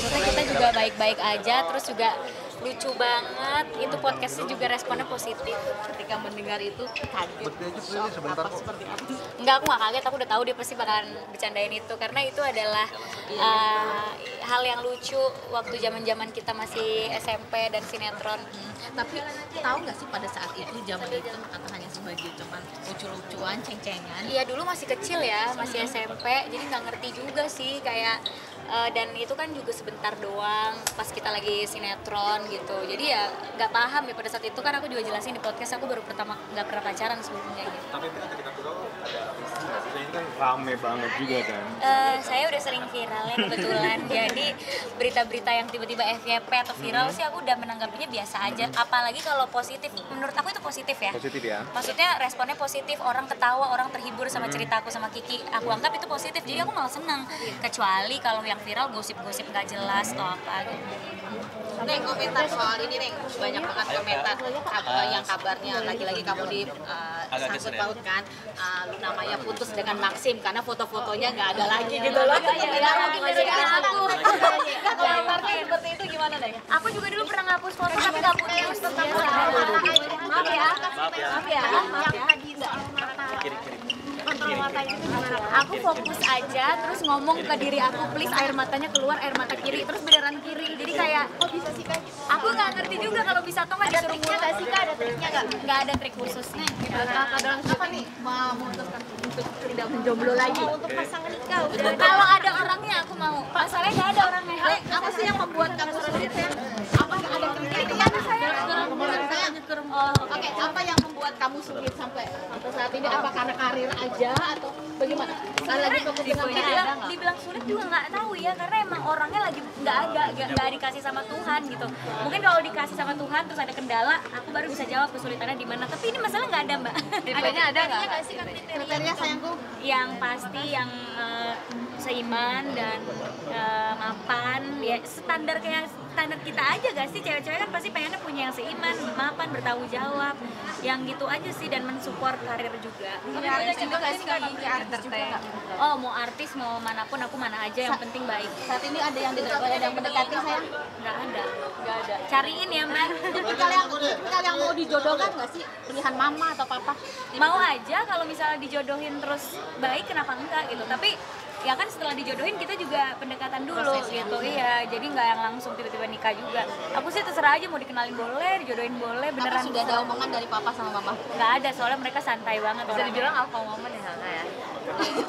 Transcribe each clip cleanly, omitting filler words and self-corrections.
maksudnya kita juga baik-baik aja, terus juga lucu banget. Itu podcastnya juga responnya positif. Ketika mendengar itu kaget, shock, apa seperti apa? Enggak, aku gak kaget, aku udah tahu dia pasti bakalan bercandain itu karena itu adalah hal yang lucu waktu zaman kita masih SMP dan sinetron. Tapi tahu nggak sih pada saat itu zaman itu atau hanya sebagai cuman lucu-lucuan, ceng-cengan? Iya, dulu masih kecil ya, masih SMP, jadi nggak ngerti juga sih kayak dan itu kan juga sebentar doang pas kita lagi sinetron gitu, jadi ya nggak paham ya pada saat itu kan aku juga jelasin di podcast aku baru pertama nggak pernah pacaran sebelumnya gitu. Tapi ketika viral ini kan rame banget juga kan. Saya udah sering viral ya kebetulan. Jadi berita-berita yang tiba-tiba FYP atau viral sih aku udah menanggapinya biasa aja. Apalagi kalau positif, menurut aku itu positif ya. Positif ya. Maksudnya responnya positif, orang ketawa, orang terhibur sama cerita aku sama Kiki. Aku anggap itu positif, jadi aku malah seneng. Kecuali kalau yang viral gosip-gosip nggak jelas atau apa gitu. Neng, komentar soal ini Neng, banyak banget komentar yang kabarnya lagi-lagi kamu di sangkut pautkan Luna Maya putus dengan Maxim karena foto-fotonya nggak ada lagi gitu loh. Aku. Komentarnya seperti itu gimana Neng? Aku juga dulu pernah ngapus foto tapi nggak putus. Maaf ya. Kontrol matanya itu gimana? Aku fokus aja, terus ngomong ke diri aku, please air matanya keluar, air mata kiri, terus beneran kiri. Jadi kayak, kok bisa sih Kak? Aku nggak ngerti juga kalau bisa atau nggak disuruh mulai. Ada triknya ada triknya nggak? Nggak ada trik khusus nih. Kadang apa nih memutuskan untuk tidak menjomblo lagi? Untuk pasangan nikah. Kalau ada orangnya aku mau. Masalahnya nggak ada orangnya. Apa sih yang membuat kamu sulit ya? Apa ada kriteria saya? Oke, apa yang membuat kamu sulit sampai saat ini? Apa karena karir aja atau bagaimana? Lagi fokus dengan dibilang sulit juga nggak tahu ya, karena emang orangnya lagi nggak dikasih sama Tuhan gitu. Mungkin kalau dikasih sama Tuhan terus ada kendala, aku baru bisa jawab kesulitannya di mana. Tapi ini masalah nggak ada Mbak. Tipenya ada nggak sih kriteria sayangku? Yang pasti yang seiman dan mapan, ya standar kita aja gak sih, cewek-cewek kan pasti pengennya punya yang seiman, mapan, bertanggung jawab, yang gitu aja sih, dan mensupport karir juga. Tapi banyak juga gak sih kalau artis juga? Oh, mau artis mau manapun aku mana aja, yang penting baik. Saat ini ada yang mendekati sayang? Nggak ada. Cariin ya Mbak. Tipikal yang mau dijodohkan nggak sih? Pilihan mama atau papa? Mau aja kalau misalnya dijodohin terus baik, kenapa enggak gitu. Tapi ya kan setelah dijodohin kita juga pendekatan dulu gitu. Iya, jadi nggak yang langsung tiba-tiba nikah juga. Aku sih terserah aja, mau dikenalin boleh, dijodohin boleh, beneran. Tapi sudah ada omongan dari papa sama mama? Nggak ada, soalnya mereka santai banget. Bisa dibilang alpha woman ya Hana ya?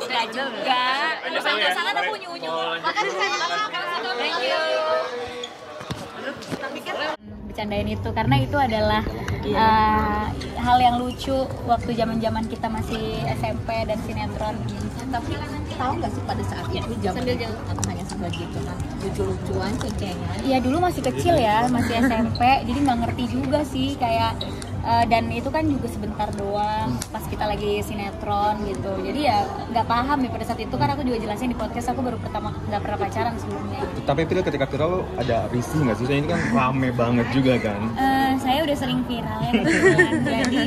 Nggak juga, pasangan aku unyu-unyu. Makasih sayang. Thank you. Bercandain itu karena itu adalah hal yang lucu waktu zaman kita masih SMP dan sinetron. Tapi tahu nggak sih pada saat itu zaman itu atau hanya sebagai cuman lucu-lucuan, ceng-cengan? Iya, dulu masih kecil ya, masih SMP, jadi nggak ngerti juga sih kayak dan itu kan juga sebentar doang pas kita lagi sinetron gitu, jadi ya nggak paham ya pada saat itu kan aku juga jelasin di podcast aku baru pertama nggak pernah pacaran sebelumnya. Tapi ketika viral ada risih nggak sih? Soalnya ini kan rame banget juga kan. Saya udah sering viral ya kebetulan. Jadi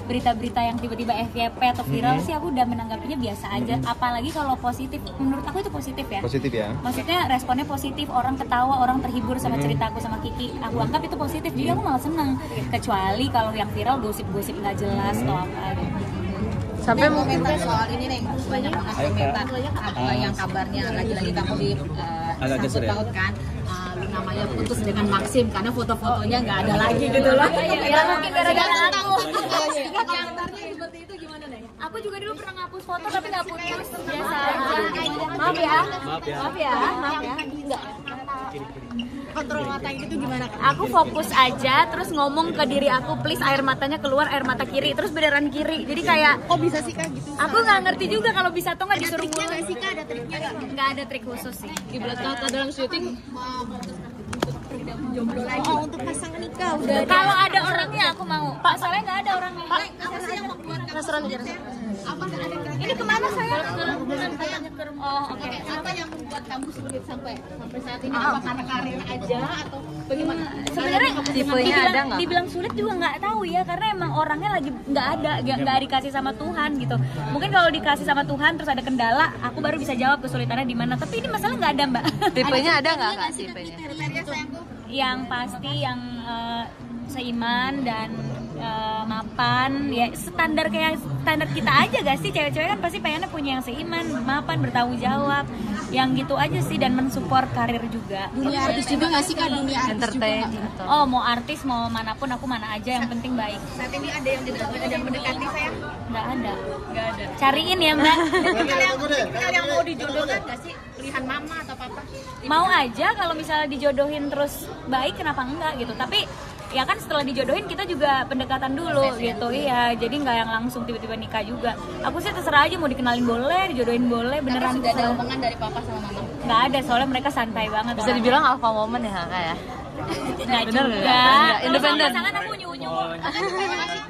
berita-berita yang tiba-tiba FYP atau viral sih aku udah menanggapinya biasa aja. Apalagi kalau positif, menurut aku itu positif ya. Positif ya. Maksudnya responnya positif, orang ketawa, orang terhibur sama cerita aku sama Kiki. Aku anggap itu positif, jadi aku malah seneng. Kecuali kalau yang viral gosip-gosip nggak jelas atau apa gitu. Sampai komentar soal ini Neng, banyak banget komentar yang kabarnya lagi-lagi kamu di sangkut pautkan Luna Maya putus dengan Maxim karena foto-fotonya nggak ada lagi gitu loh. Ya mungkin gara-gara aku. Komentarnya seperti itu gimana Neng? Aku juga dulu pernah ngapus foto tapi nggak putus, biasa aja. Maaf ya. Kontrol mata itu gimana? Aku fokus aja, terus ngomong ke diri aku, please air matanya keluar, air mata kiri, terus beneran kiri. Jadi kayak, kok bisa sih Kak gitu? Aku nggak ngerti juga kalau bisa atau nggak disuruh mulai. Ada triknya nggak sih Kak? Ada triknya nggak? Nggak ada trik khusus sih. Ibarat kata dalam syuting jomblo lagi. Oh, untuk pasangan nikah udah. Kalau ada orangnya aku mau. Pak, soalnya nggak ada orangnya. Apa sih yang membuat kamu Apa ada Ini kemana saya? Oh, oke. Oke, apa yang membuat kamu sulit sampai saat ini? Apa karena karir aja atau bagaimana? Sebenarnya Tipenya ada nggak? dibilang sulit juga nggak tahu ya, karena emang orangnya lagi nggak dikasih sama Tuhan gitu. Mungkin kalau dikasih sama Tuhan terus ada kendala, aku baru bisa jawab kesulitannya di mana. Tapi ini masalah nggak ada, Mbak. Tipenya ada nggak kak tipenya? Kriteria sayangku. Yang pasti yang seiman dan mapan, ya standar kayak standar kita aja gak sih, cewek-cewek kan pasti pengennya punya yang seiman, mapan, bertanggung jawab, yang gitu aja sih, dan mensupport karir juga. Dunia artis juga nggak sih kak? Dunia artis Entertain juga gitu. Oh, mau artis mau manapun aku mana aja, yang penting baik. saat ini ada yang mendekati saya? Nggak ada. Cariin ya, Mbak. Tipikal yang mau dijodohkan nggak sih? Pilihan mama atau papa? Mau aja kalau misalnya dijodohin terus baik, kenapa enggak gitu. Tapi ya kan setelah dijodohin kita juga pendekatan dulu gitu. Iya, jadi nggak yang langsung tiba-tiba nikah juga. Aku sih terserah aja, mau dikenalin boleh, dijodohin boleh, beneran Sudah ada terserah. omongan dari papa sama mama? Nggak ada, soalnya mereka santai banget. Bisa dibilang alpha woman ya kak ya? nggak Bener juga. nggak? Kalau Independen. sama pasangan aku unyu-unyu. Terima kasih.